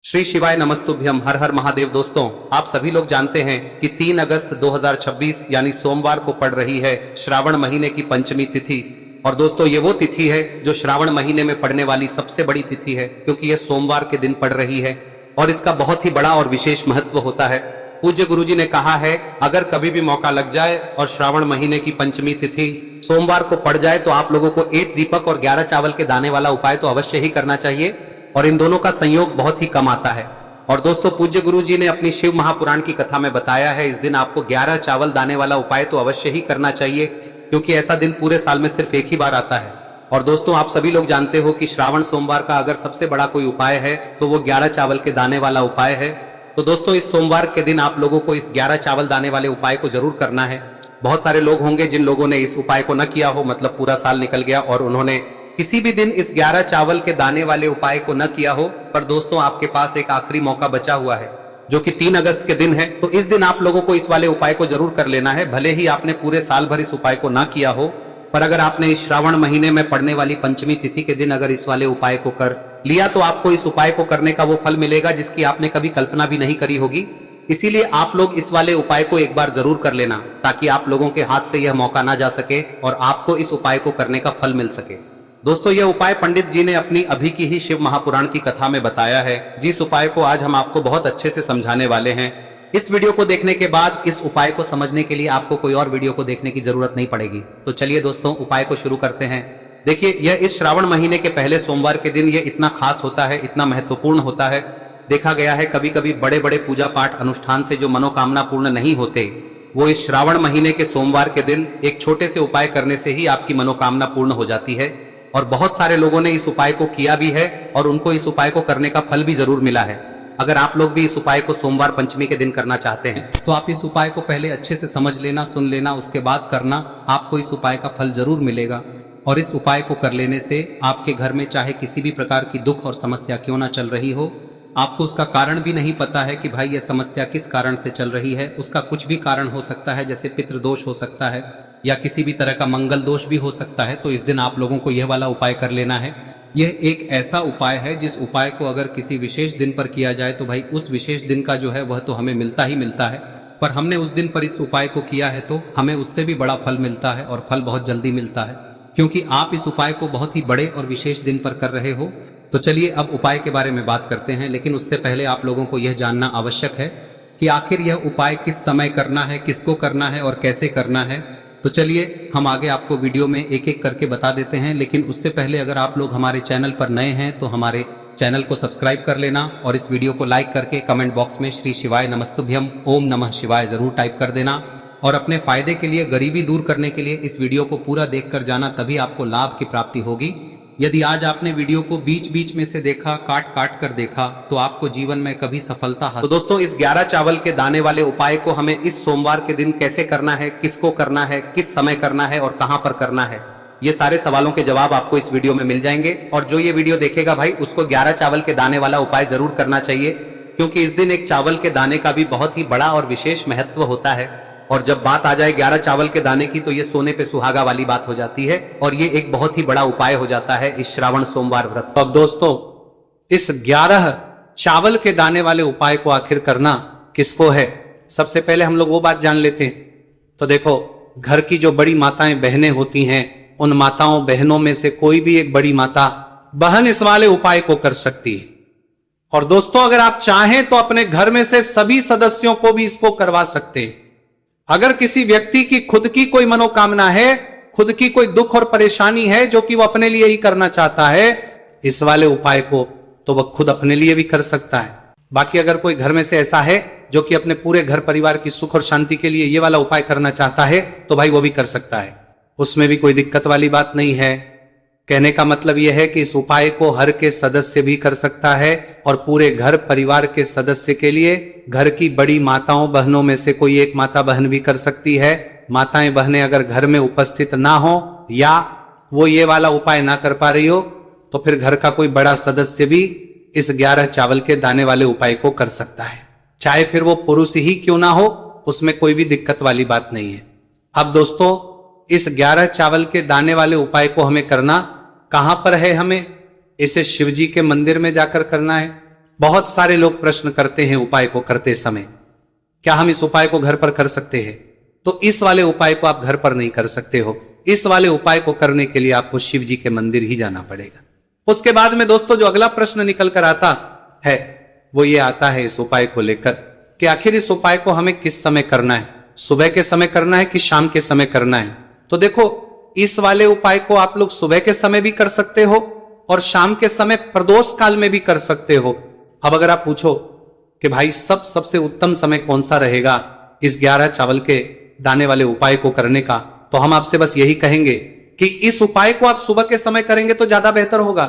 श्री शिवाय नमस्तुभ्यम। हर हर महादेव। दोस्तों, आप सभी लोग जानते हैं कि 3 अगस्त 2026 यानी सोमवार को पड़ रही है श्रावण महीने की पंचमी तिथि। और दोस्तों, ये वो तिथि है जो श्रावण महीने में पड़ने वाली सबसे बड़ी तिथि है, क्योंकि ये सोमवार के दिन पड़ रही है और इसका बहुत ही बड़ा और विशेष महत्व होता है। पूज्य गुरुजी ने कहा है, अगर कभी भी मौका लग जाए और श्रावण महीने की पंचमी तिथि सोमवार को पड़ जाए तो आप लोगों को 1 दीपक और 11 चावल के दाने वाला उपाय तो अवश्य ही करना चाहिए, और इन दोनों का संयोग बहुत ही कम आता है। और दोस्तों, पूज्य गुरुजी ने अपनी शिव महापुराण की कथा में बताया है, इस दिन आपको 11 चावल दाने वाला उपाय तो अवश्य ही करना चाहिए, क्योंकि ऐसा दिन पूरे साल में सिर्फ एक ही बार आता है। और दोस्तों, आप सभी लोग जानते हो कि श्रावण सोमवार का अगर सबसे बड़ा कोई उपाय है तो वो 11 चावल के दाने वाला उपाय है। तो दोस्तों, इस सोमवार के दिन आप लोगों को इस 11 चावल दाने वाले उपाय को जरूर करना है। बहुत सारे लोग होंगे जिन लोगों ने इस उपाय को न किया हो, मतलब पूरा साल निकल गया और उन्होंने किसी भी दिन इस 11 चावल के दाने वाले उपाय को न किया हो। पर दोस्तों, आपके पास एक आखिरी मौका बचा हुआ है, जो कि 3 अगस्त के दिन है। तो इस दिन आप लोगों को इस वाले उपाय को जरूर कर लेना है। भले ही आपने पूरे साल भर इस उपाय को ना किया हो, पर अगर आपने इस श्रावण महीने में पड़ने वाली पंचमी तिथि के दिन अगर इस वाले उपाय को कर लिया तो आपको इस उपाय को करने का वो फल मिलेगा जिसकी आपने कभी कल्पना भी नहीं करी होगी। इसीलिए आप लोग इस वाले उपाय को एक बार जरूर कर लेना, ताकि आप लोगों के हाथ से यह मौका ना जा सके और आपको इस उपाय को करने का फल मिल सके। दोस्तों, यह उपाय पंडित जी ने अपनी अभी की ही शिव महापुराण की कथा में बताया है, जिस उपाय को आज हम आपको बहुत अच्छे से समझाने वाले हैं। इस वीडियो को देखने के बाद इस उपाय को समझने के लिए आपको कोई और वीडियो को देखने की जरूरत नहीं पड़ेगी। तो चलिए दोस्तों, उपाय को शुरू करते हैं। देखिए, यह इस श्रावण महीने के पहले सोमवार के दिन ये इतना खास होता है, इतना महत्वपूर्ण होता है। देखा गया है कभी कभी बड़े बड़े पूजा पाठ अनुष्ठान से जो मनोकामना पूर्ण नहीं होते, वो इस श्रावण महीने के सोमवार के दिन एक छोटे से उपाय करने से ही आपकी मनोकामना पूर्ण हो जाती है। और बहुत सारे लोगों ने इस उपाय को किया भी है और उनको इस उपाय को करने का फल भी जरूर मिला है। अगर आप लोग भी इस उपाय को सोमवार पंचमी के दिन करना चाहते हैं तो आप इस उपाय को पहले अच्छे से समझ लेना, सुन लेना, उसके बाद करना। आपको इस उपाय का फल जरूर मिलेगा। और इस उपाय को कर लेने से आपके घर में चाहे किसी भी प्रकार की दुख और समस्या क्यों ना चल रही हो, आपको उसका कारण भी नहीं पता है कि भाई यह समस्या किस कारण से चल रही है, उसका कुछ भी कारण हो सकता है, जैसे पितृदोष हो सकता है या किसी भी तरह का मंगल दोष भी हो सकता है। तो इस दिन आप लोगों को यह वाला उपाय कर लेना है। यह एक ऐसा उपाय है जिस उपाय को अगर किसी विशेष दिन पर किया जाए तो भाई उस विशेष दिन का जो है वह तो हमें मिलता ही मिलता है। पर हमने उस दिन पर इस उपाय को किया है तो हमें उससे भी बड़ा फल मिलता है, और फल बहुत जल्दी मिलता है, क्योंकि आप इस उपाय को बहुत ही बड़े और विशेष दिन पर कर रहे हो। तो चलिए अब उपाय के बारे में बात करते हैं, लेकिन उससे पहले आप लोगों को यह जानना आवश्यक है कि आखिर यह उपाय किस समय करना है, किसको करना है और कैसे करना है। तो चलिए हम आगे आपको वीडियो में एक एक करके बता देते हैं, लेकिन उससे पहले अगर आप लोग हमारे चैनल पर नए हैं तो हमारे चैनल को सब्सक्राइब कर लेना और इस वीडियो को लाइक करके कमेंट बॉक्स में श्री शिवाय नमस्तुभ्यम ओम नमः शिवाय जरूर टाइप कर देना। और अपने फायदे के लिए, गरीबी दूर करने के लिए इस वीडियो को पूरा देखकर जाना, तभी आपको लाभ की प्राप्ति होगी। यदि आज आपने वीडियो को बीच बीच में से देखा, काट काट कर देखा, तो आपको जीवन में कभी सफलता हासिल। तो दोस्तों, इस 11 चावल के दाने वाले उपाय को हमें इस सोमवार के दिन कैसे करना है, किसको करना है, किस समय करना है और कहां पर करना है, ये सारे सवालों के जवाब आपको इस वीडियो में मिल जाएंगे। और जो ये वीडियो देखेगा भाई, उसको 11 चावल के दाने वाला उपाय जरूर करना चाहिए, क्योंकि इस दिन एक चावल के दाने का भी बहुत ही बड़ा और विशेष महत्व होता है। और जब बात आ जाए 11 चावल के दाने की, तो ये सोने पे सुहागा वाली बात हो जाती है और ये एक बहुत ही बड़ा उपाय हो जाता है इस श्रावण सोमवार व्रत। अब दोस्तों, इस 11 चावल के दाने वाले उपाय को आखिर करना किसको है, सबसे पहले हम लोग वो बात जान लेते हैं। तो देखो, घर की जो बड़ी माताएं बहनें होती हैं, उन माताओं बहनों में से कोई भी एक बड़ी माता बहन इस वाले उपाय को कर सकती है। और दोस्तों, अगर आप चाहें तो अपने घर में से सभी सदस्यों को भी इसको करवा सकते हैं। अगर किसी व्यक्ति की खुद की कोई मनोकामना है, खुद की कोई दुख और परेशानी है जो कि वो अपने लिए ही करना चाहता है, इस वाले उपाय को तो वह खुद अपने लिए भी कर सकता है। बाकी अगर कोई घर में से ऐसा है जो कि अपने पूरे घर परिवार की सुख और शांति के लिए ये वाला उपाय करना चाहता है, तो भाई वो भी कर सकता है, उसमें भी कोई दिक्कत वाली बात नहीं है। कहने का मतलब यह है कि इस उपाय को हर के सदस्य भी कर सकता है और पूरे घर परिवार के सदस्य के लिए घर की बड़ी माताओं बहनों में से कोई एक माता बहन भी कर सकती है। माताएं बहनें अगर घर में उपस्थित ना हो या वो ये वाला उपाय ना कर पा रही हो, तो फिर घर का कोई बड़ा सदस्य भी इस 11 चावल के दाने वाले उपाय को कर सकता है, चाहे फिर वो पुरुष ही क्यों ना हो, उसमें कोई भी दिक्कत वाली बात नहीं है। अब दोस्तों, इस 11 चावल के दाने वाले उपाय को हमें करना कहां पर है, हमें इसे शिवजी के मंदिर में जाकर करना है। बहुत सारे लोग प्रश्न करते हैं उपाय को करते समय, क्या हम इस उपाय को घर पर कर सकते हैं? तो इस वाले उपाय को आप घर पर नहीं कर सकते हो। इस वाले उपाय को करने के लिए आपको शिव जी के मंदिर ही जाना पड़ेगा। उसके बाद में दोस्तों जो अगला प्रश्न निकल कर आता है वो ये आता है इस उपाय को लेकर कि आखिर इस उपाय को हमें किस समय करना है, सुबह के समय करना है कि शाम के समय करना है? तो देखो, इस वाले उपाय को आप लोग सुबह के समय भी कर सकते हो और शाम के समय प्रदोष काल में भी कर सकते हो। अब अगर आप पूछो कि भाई सबसे उत्तम समय कौन सा रहेगा इस 11 चावल के दाने वाले उपाय को करने का, तो हम आपसे बस यही कहेंगे कि इस उपाय को आप सुबह के समय करेंगे तो ज्यादा बेहतर होगा।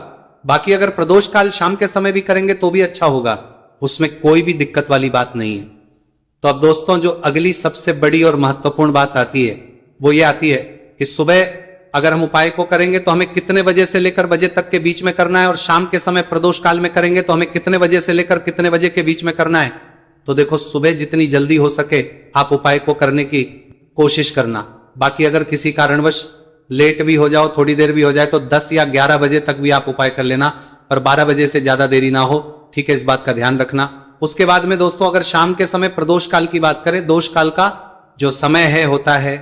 बाकी अगर प्रदोष काल शाम के समय भी करेंगे तो भी अच्छा होगा, उसमें कोई भी दिक्कत वाली बात नहीं है। तो अब दोस्तों जो अगली सबसे बड़ी और महत्वपूर्ण बात आती है वो ये आती है कि सुबह अगर हम उपाय को करेंगे तो हमें कितने बजे से लेकर बजे तक के बीच में करना है, और शाम के समय प्रदोष काल में करेंगे तो हमें कितने बजे से लेकर कितने बजे के बीच में करना है। तो देखो, सुबह जितनी जल्दी हो सके आप उपाय को करने की कोशिश करना। बाकी अगर किसी कारणवश लेट भी हो जाओ, थोड़ी देर भी हो जाए, तो 10 या 11 बजे तक भी आप उपाय कर लेना, पर 12 बजे से ज्यादा देरी ना हो, ठीक है? इस बात का ध्यान रखना। उसके बाद में दोस्तों अगर शाम के समय प्रदोष काल की बात करें, दोष काल का जो समय है होता है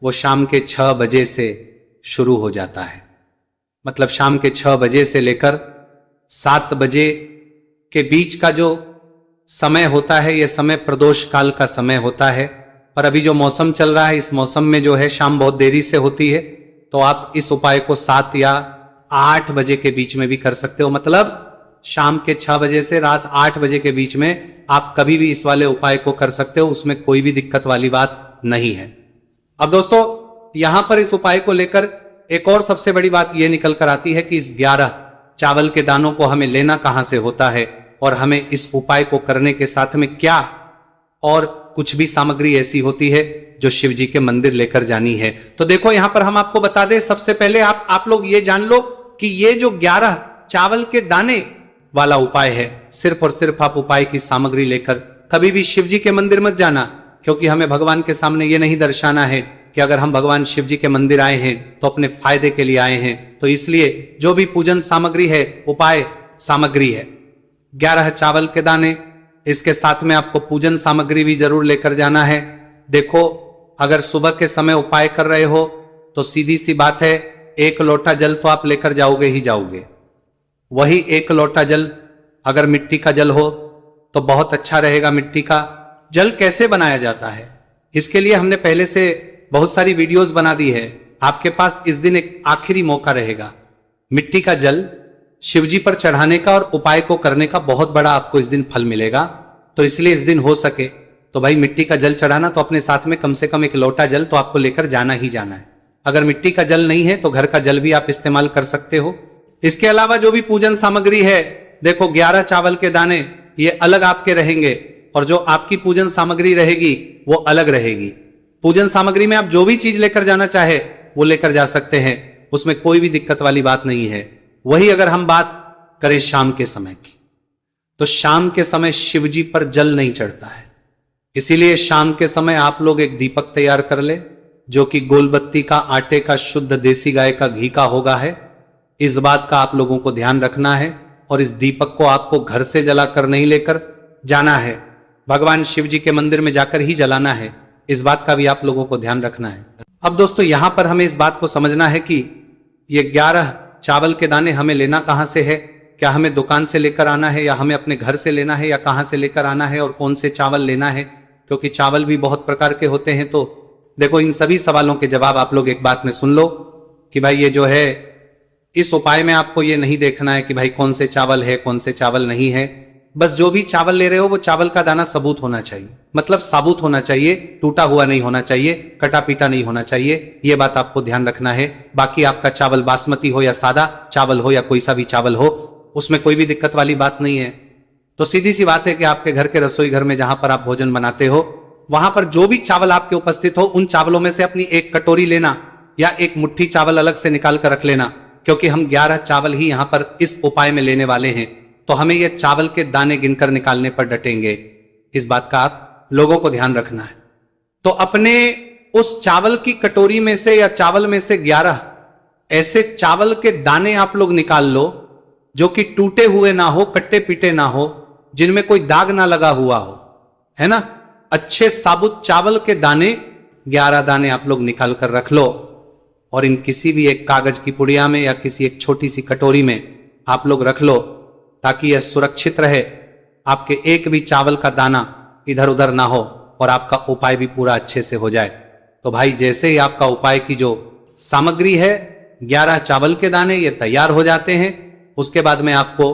वो शाम के 6 बजे से शुरू हो जाता है। मतलब शाम के 6 बजे से लेकर 7 बजे के बीच का जो समय होता है, यह समय प्रदोष काल का समय होता है। पर अभी जो मौसम चल रहा है, इस मौसम में जो है शाम बहुत देरी से होती है, तो आप इस उपाय को 7 या 8 बजे के बीच में भी कर सकते हो। मतलब शाम के 6 बजे से रात 8 बजे के बीच में आप कभी भी इस वाले उपाय को कर सकते हो, उसमें कोई भी दिक्कत वाली बात नहीं है। अब दोस्तों यहां पर इस उपाय को लेकर एक और सबसे बड़ी बात यह निकल कर आती है कि इस 11 चावल के दानों को हमें लेना कहां से होता है, और हमें इस उपाय को करने के साथ में क्या और कुछ भी सामग्री ऐसी होती है जो शिव जी के मंदिर लेकर जानी है। तो देखो यहां पर हम आपको बता दें, सबसे पहले आप लोग ये जान लो कि ये जो 11 चावल के दाने वाला उपाय है, सिर्फ और सिर्फ आप उपाय की सामग्री लेकर कभी भी शिव जी के मंदिर मत जाना, क्योंकि हमें भगवान के सामने ये नहीं दर्शाना है कि अगर हम भगवान शिव जी के मंदिर आए हैं तो अपने फायदे के लिए आए हैं। तो इसलिए जो भी पूजन सामग्री है, उपाय सामग्री है 11 चावल के दाने, इसके साथ में आपको पूजन सामग्री भी जरूर लेकर जाना है। देखो, अगर सुबह के समय उपाय कर रहे हो तो सीधी सी बात है, 1 लोटा जल तो आप लेकर जाओगे ही जाओगे। वही 1 लोटा जल अगर मिट्टी का जल हो तो बहुत अच्छा रहेगा। मिट्टी का जल कैसे बनाया जाता है, इसके लिए हमने पहले से बहुत सारी वीडियोस बना दी है। आपके पास इस दिन एक आखिरी मौका रहेगा मिट्टी का जल शिवजी पर चढ़ाने का और उपाय को करने का, बहुत बड़ा आपको इस दिन फल मिलेगा। तो इसलिए इस दिन हो सके तो भाई मिट्टी का जल चढ़ाना, तो अपने साथ में कम से कम 1 लोटा जल तो आपको लेकर जाना ही जाना है। अगर मिट्टी का जल नहीं है तो घर का जल भी आप इस्तेमाल कर सकते हो। इसके अलावा जो भी पूजन सामग्री है, देखो 11 चावल के दाने ये अलग आपके रहेंगे और जो आपकी पूजन सामग्री रहेगी वो अलग रहेगी। पूजन सामग्री में आप जो भी चीज लेकर जाना चाहे वो लेकर जा सकते हैं, उसमें कोई भी दिक्कत वाली बात नहीं है। वही अगर हम बात करें शाम के समय की, तो शाम के समय शिवजी पर जल नहीं चढ़ता है, इसीलिए शाम के समय आप लोग एक दीपक तैयार कर ले जो कि गोलबत्ती का, आटे का, शुद्ध देसी गाय का घी का होगा है। इस बात का आप लोगों को ध्यान रखना है और इस दीपक को आपको घर से जलाकर नहीं लेकर जाना है, भगवान शिव जी के मंदिर में जाकर ही जलाना है। इस बात का भी आप लोगों को ध्यान रखना है। अब दोस्तों यहां पर हमें इस बात को समझना है कि ये 11 चावल के दाने हमें लेना कहां से है, क्या हमें दुकान से लेकर आना है या हमें अपने घर से लेना है या कहां से लेकर आना है और कौन से चावल लेना है, क्योंकि चावल भी बहुत प्रकार के होते हैं। तो देखो इन सभी सवालों के जवाब आप लोग एक बात में सुन लो कि भाई ये जो है इस उपाय में आपको ये नहीं देखना है कि भाई कौन से चावल है कौन से चावल नहीं है, बस जो भी चावल ले रहे हो वो चावल का दाना सबूत होना चाहिए, मतलब साबुत होना चाहिए, टूटा हुआ नहीं होना चाहिए, कटा पीटा नहीं होना चाहिए। ये बात आपको ध्यान रखना है। बाकी आपका चावल बासमती हो या सादा चावल हो या कोई सा भी चावल हो, उसमें कोई भी दिक्कत वाली बात नहीं है। तो सीधी सी बात है कि आपके घर के रसोई घर में जहां पर आप भोजन बनाते हो वहां पर जो भी चावल आपके उपस्थित हो उन चावलों में से अपनी एक कटोरी लेना या एक मुट्ठी चावल अलग से निकाल कर रख लेना, क्योंकि हम 11 चावल ही यहां पर इस उपाय में लेने वाले हैं। तो हमें यह चावल के दाने गिनकर निकालने पर डटेंगे, इस बात का आप लोगों को ध्यान रखना है। तो अपने उस चावल की कटोरी में से या चावल में से 11 ऐसे चावल के दाने आप लोग निकाल लो जो कि टूटे हुए ना हो, कट्टे पीटे ना हो, जिनमें कोई दाग ना लगा हुआ हो, है ना। अच्छे साबुत चावल के दाने 11 दाने आप लोग निकाल कर रख लो और इन किसी भी एक कागज की पुड़िया में या किसी एक छोटी सी कटोरी में आप लोग रख लो, ताकि यह सुरक्षित रहे, आपके एक भी चावल का दाना इधर उधर ना हो और आपका उपाय भी पूरा अच्छे से हो जाए। तो भाई जैसे ही आपका उपाय की जो सामग्री है 11 चावल के दाने ये तैयार हो जाते हैं, उसके बाद में आपको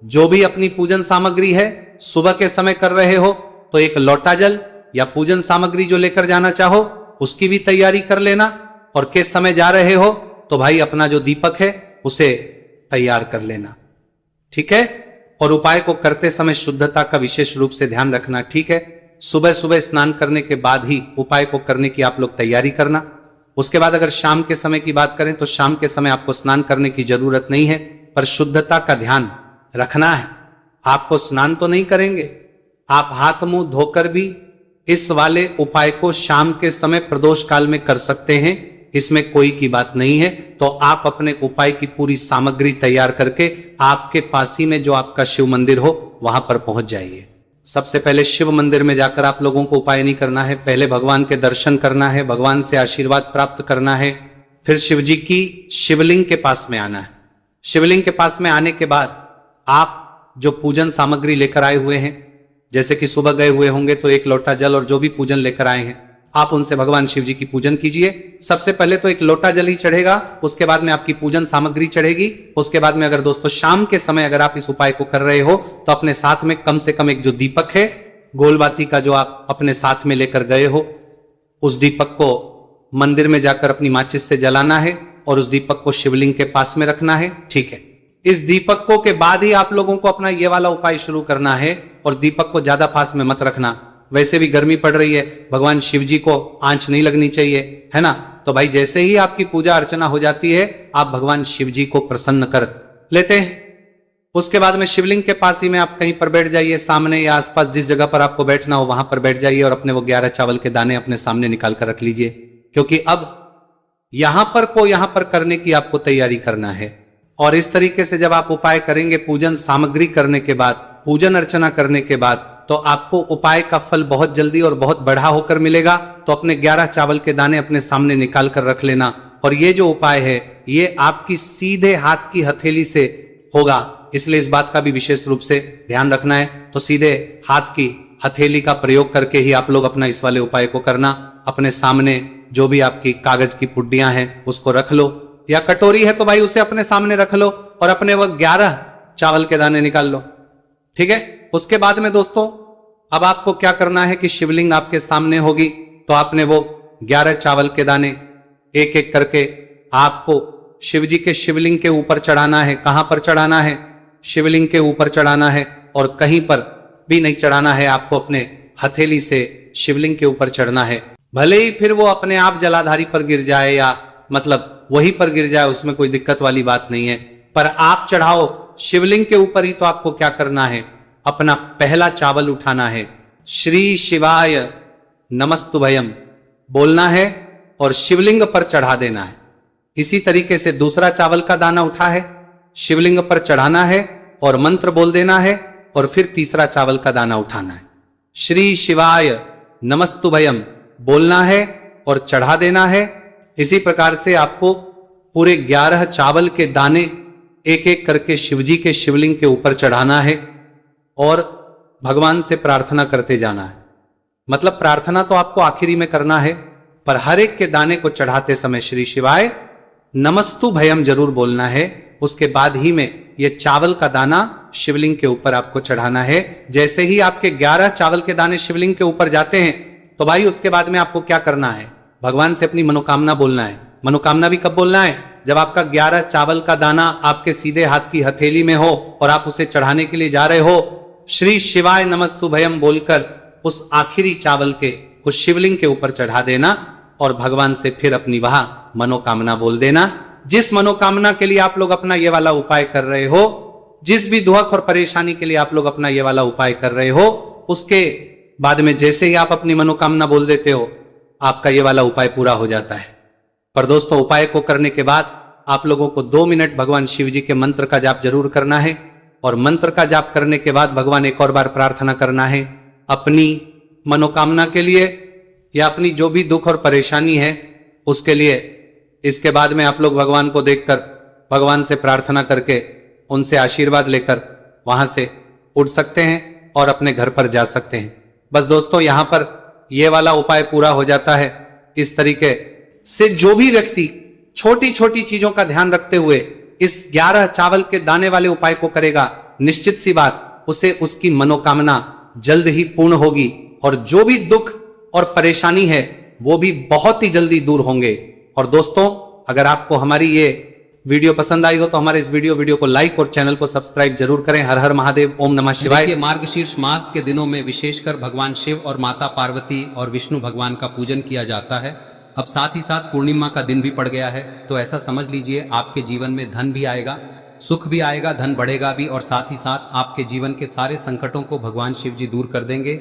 जो भी अपनी पूजन सामग्री है सुबह के समय कर रहे हो तो एक लोटा जल या पूजन सामग्री जो लेकर जाना चाहो उसकी भी तैयारी कर लेना, और किस समय जा रहे हो तो भाई अपना जो दीपक है उसे तैयार कर लेना, ठीक है। और उपाय को करते समय शुद्धता का विशेष रूप से ध्यान रखना, ठीक है। सुबह सुबह स्नान करने के बाद ही उपाय को करने की आप लोग तैयारी करना। उसके बाद अगर शाम के समय की बात करें तो शाम के समय आपको स्नान करने की जरूरत नहीं है, पर शुद्धता का ध्यान रखना है। आपको स्नान तो नहीं करेंगे, आप हाथ मुंह धोकर भी इस वाले उपाय को शाम के समय प्रदोष काल में कर सकते हैं, इसमें कोई की बात नहीं है। तो आप अपने उपाय की पूरी सामग्री तैयार करके आपके पास ही में जो आपका शिव मंदिर हो वहां पर पहुंच जाइए। सबसे पहले शिव मंदिर में जाकर आप लोगों को उपाय नहीं करना है, पहले भगवान के दर्शन करना है, भगवान से आशीर्वाद प्राप्त करना है, फिर शिव जी की शिवलिंग के पास में आना है। शिवलिंग के पास में आने के बाद आप जो पूजन सामग्री लेकर आए हुए हैं, जैसे कि सुबह गए हुए होंगे तो एक लोटा जल और जो भी पूजन लेकर आए हैं आप उनसे भगवान शिव जी की पूजन कीजिए। सबसे पहले तो एक लोटा जल ही चढ़ेगा, उसके बाद में आपकी पूजन सामग्री चढ़ेगी। उसके बाद में अगर दोस्तों शाम के समय अगर आप इस उपाय को कर रहे हो तो अपने साथ में कम से कम एक जो दीपक है गोलबाती का जो आप अपने साथ में लेकर गए हो, उस दीपक को मंदिर में जाकर अपनी माचिस से जलाना है और उस दीपक को शिवलिंग के पास में रखना है, ठीक है। इस दीपकों के बाद ही आप लोगों को अपना ये वाला उपाय शुरू करना है, और दीपक को ज्यादा पास में मत रखना, वैसे भी गर्मी पड़ रही है, भगवान शिव जी को आंच नहीं लगनी चाहिए, है ना। तो भाई जैसे ही आपकी पूजा अर्चना हो जाती है आप भगवान शिव जी को प्रसन्न कर लेते हैं। उसके बाद में शिवलिंग के पास ही में आप कहीं पर बैठ जाइए, सामने या आसपास जिस जगह पर आपको बैठना हो वहां पर बैठ जाइए और अपने वो 11 चावल के दाने अपने सामने निकाल कर रख लीजिए, क्योंकि अब यहां पर करने की आपको तैयारी करना है। और इस तरीके से जब आप उपाय करेंगे पूजन सामग्री करने के बाद, पूजन अर्चना करने के बाद, तो आपको उपाय का फल बहुत जल्दी और बहुत बढ़ा होकर मिलेगा। तो अपने 11 चावल के दाने अपने सामने निकाल कर रख लेना, और ये जो उपाय है ये आपकी सीधे हाथ की हथेली से होगा, इसलिए इस बात का भी विशेष रूप से ध्यान रखना है। तो सीधे हाथ की हथेली का प्रयोग करके ही आप लोग अपना इस वाले उपाय को करना। अपने सामने जो भी आपकी कागज की पुड्डियां हैं उसको रख लो, या कटोरी है तो भाई उसे अपने सामने रख लो और अपने वो 11 चावल के दाने निकाल लो, ठीक है। उसके बाद में दोस्तों अब आपको क्या करना है कि शिवलिंग आपके सामने होगी, तो आपने वो 11 चावल के दाने एक एक करके आपको शिव जी के शिवलिंग के ऊपर चढ़ाना है। कहां पर चढ़ाना है? शिवलिंग के ऊपर चढ़ाना है, और कहीं पर भी नहीं चढ़ाना है, आपको अपने हथेली से शिवलिंग के ऊपर चढ़ना है। भले ही फिर वो अपने आप जलाधारी पर गिर जाए या मतलब वहीं पर गिर जाए, उसमें कोई दिक्कत वाली बात नहीं है, पर आप चढ़ाओ शिवलिंग के ऊपर ही। तो आपको क्या करना है, अपना पहला चावल उठाना है, श्री शिवाय नमस्तुभयम बोलना है और शिवलिंग पर चढ़ा देना है। इसी तरीके से दूसरा चावल का दाना उठा है, शिवलिंग पर चढ़ाना है और मंत्र बोल देना है, और फिर तीसरा चावल का दाना उठाना है, श्री शिवाय नमस्तुभयम बोलना है और चढ़ा देना है। इसी प्रकार से आपको पूरे 11 चावल के दाने एक एक करके शिवजी के शिवलिंग के ऊपर चढ़ाना है और भगवान से प्रार्थना करते जाना है। मतलब प्रार्थना तो आपको आखिरी में करना है, पर हर एक के दाने को चढ़ाते समय श्री शिवाय नमस्तु भयम जरूर बोलना है। उसके बाद ही में ये चावल का दाना शिवलिंग के ऊपर आपको चढ़ाना है। जैसे ही आपके 11 चावल के दाने शिवलिंग के ऊपर जाते हैं तो भाई उसके बाद में आपको क्या करना है, भगवान से अपनी मनोकामना बोलना है। मनोकामना भी कब बोलना है? जब आपका 11 चावल का दाना आपके सीधे हाथ की हथेली में हो और आप उसे चढ़ाने के लिए जा रहे हो, श्री शिवाय नमस्तु भयम बोलकर उस आखिरी चावल के उस शिवलिंग के ऊपर चढ़ा देना और भगवान से फिर अपनी वह मनोकामना बोल देना। जिस मनोकामना के लिए आप लोग अपना ये वाला उपाय कर रहे हो, जिस भी दुख और परेशानी के लिए आप लोग अपना ये वाला उपाय कर रहे हो, उसके बाद में जैसे ही आप अपनी मनोकामना बोल देते हो आपका ये वाला उपाय पूरा हो जाता है। पर दोस्तों उपाय को करने के बाद आप लोगों को 2 मिनट भगवान शिव जी के मंत्र का जाप जरूर करना है। और मंत्र का जाप करने के बाद भगवान एक और बार प्रार्थना करना है अपनी मनोकामना के लिए या अपनी जो भी दुख और परेशानी है उसके लिए। इसके बाद में आप लोग भगवान को देखकर भगवान से प्रार्थना करके उनसे आशीर्वाद लेकर वहां से उठ सकते हैं और अपने घर पर जा सकते हैं। बस दोस्तों, यहां पर यह वाला उपाय पूरा हो जाता है। इस तरीके से जो भी व्यक्ति छोटी छोटी चीजों का ध्यान रखते हुए इस 11 चावल के दाने वाले उपाय को करेगा, निश्चित सी बात उसे उसकी मनोकामना जल्द ही पूर्ण होगी और जो भी दुख और परेशानी है वो भी बहुत ही जल्दी दूर होंगे। और दोस्तों, अगर आपको हमारी ये वीडियो पसंद आई हो तो हमारे इस वीडियो को लाइक और चैनल को सब्सक्राइब जरूर करें। हर हर महादेव, ओम नमः शिवाय। मार्गशीर्ष मास के दिनों में विशेषकर भगवान शिव और माता पार्वती और विष्णु भगवान का पूजन किया जाता है। अब साथ ही साथ पूर्णिमा का दिन भी पड़ गया है, तो ऐसा समझ लीजिए आपके जीवन में धन भी आएगा, सुख भी आएगा, धन बढ़ेगा भी और साथ ही साथ आपके जीवन के सारे संकटों को भगवान शिव जी दूर कर देंगे।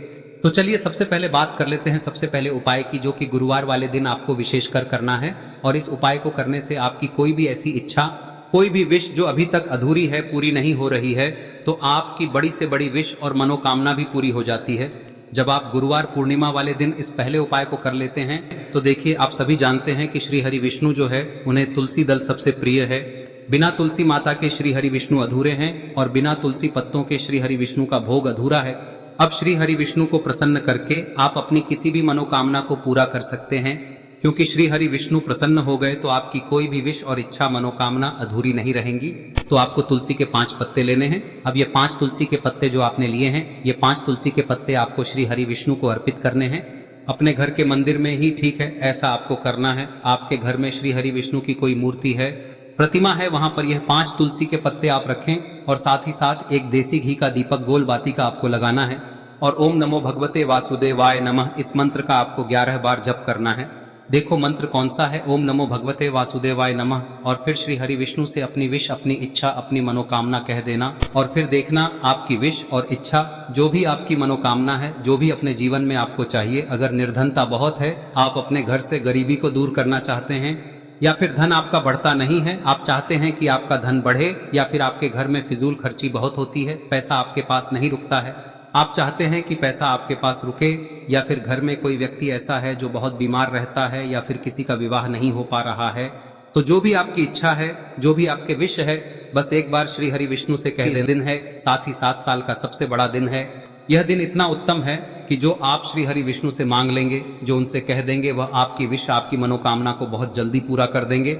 तो चलिए सबसे पहले बात कर लेते हैं सबसे पहले उपाय की, जो कि गुरुवार वाले दिन आपको विशेषकर करना है। और इस उपाय को करने से आपकी कोई भी ऐसी इच्छा, कोई भी विश जो अभी तक अधूरी है, पूरी नहीं हो रही है, तो आपकी बड़ी से बड़ी विश और मनोकामना भी पूरी हो जाती है जब आप गुरुवार पूर्णिमा वाले दिन इस पहले उपाय को कर लेते हैं। तो देखिए, आप सभी जानते हैं कि श्री हरि विष्णु जो है उन्हें तुलसी दल सबसे प्रिय है। बिना तुलसी माता के श्री हरि विष्णु अधूरे हैं और बिना तुलसी पत्तों के श्री हरि विष्णु का भोग अधूरा है। अब श्री हरि विष्णु को प्रसन्न करके आप अपनी किसी भी मनोकामना को पूरा कर सकते हैं, क्योंकि श्री हरि विष्णु प्रसन्न हो गए तो आपकी कोई भी विश और इच्छा मनोकामना अधूरी नहीं रहेंगी। तो आपको तुलसी के 5 पत्ते लेने हैं। अब ये 5 तुलसी के पत्ते जो आपने लिए हैं, ये 5 तुलसी के पत्ते आपको श्री हरि विष्णु को अर्पित करने हैं। अपने घर के मंदिर में ही ठीक है, ऐसा आपको करना है। आपके घर में श्री हरि विष्णु की कोई मूर्ति है, प्रतिमा है, वहां पर यह 5 तुलसी के पत्ते आप रखें और साथ ही साथ एक देसी घी का दीपक गोल बाती का आपको लगाना है और ओम नमो भगवते वासुदेवाय नमः इस मंत्र का आपको 11 बार जप करना है। देखो मंत्र कौन सा है, ओम नमो भगवते वासुदेवाय नमः, और फिर श्री हरि विष्णु से अपनी विश, अपनी इच्छा, अपनी मनोकामना कह देना और फिर देखना आपकी विश और इच्छा, जो भी आपकी मनोकामना है, जो भी अपने जीवन में आपको चाहिए। अगर निर्धनता बहुत है, आप अपने घर से गरीबी को दूर करना चाहते हैं, या फिर धन आपका बढ़ता नहीं है, आप चाहते हैं कि आपका धन बढ़े, या फिर आपके घर में फिजूल खर्ची बहुत होती है, पैसा आपके पास नहीं रुकता है, आप चाहते हैं कि पैसा आपके पास रुके, या फिर घर में कोई व्यक्ति ऐसा है जो बहुत बीमार रहता है, या फिर किसी का विवाह नहीं हो पा रहा है, तो जो भी आपकी इच्छा है, जो भी आपके विश है, बस एक बार श्री हरि विष्णु से कह दें। दिन है, साथ ही 7 साल का सबसे बड़ा दिन है। यह दिन इतना उत्तम है कि जो आप श्री हरि विष्णु से मांग लेंगे, जो उनसे कह देंगे, वह आपकी विश, आपकी मनोकामना को बहुत जल्दी पूरा कर देंगे।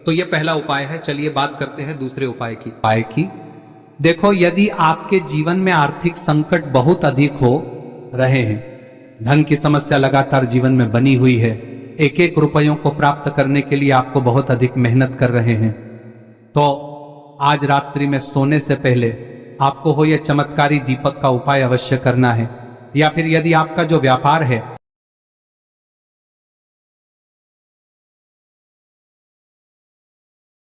तो यह पहला उपाय है। चलिए बात करते हैं दूसरे उपाय की। देखो, यदि आपके जीवन में आर्थिक संकट बहुत अधिक हो रहे हैं, धन की समस्या लगातार जीवन में बनी हुई है, एक एक रुपयों को प्राप्त करने के लिए आपको बहुत अधिक मेहनत कर रहे हैं, तो आज रात्रि में सोने से पहले आपको हो यह चमत्कारी दीपक का उपाय अवश्य करना है। या फिर यदि आपका जो व्यापार है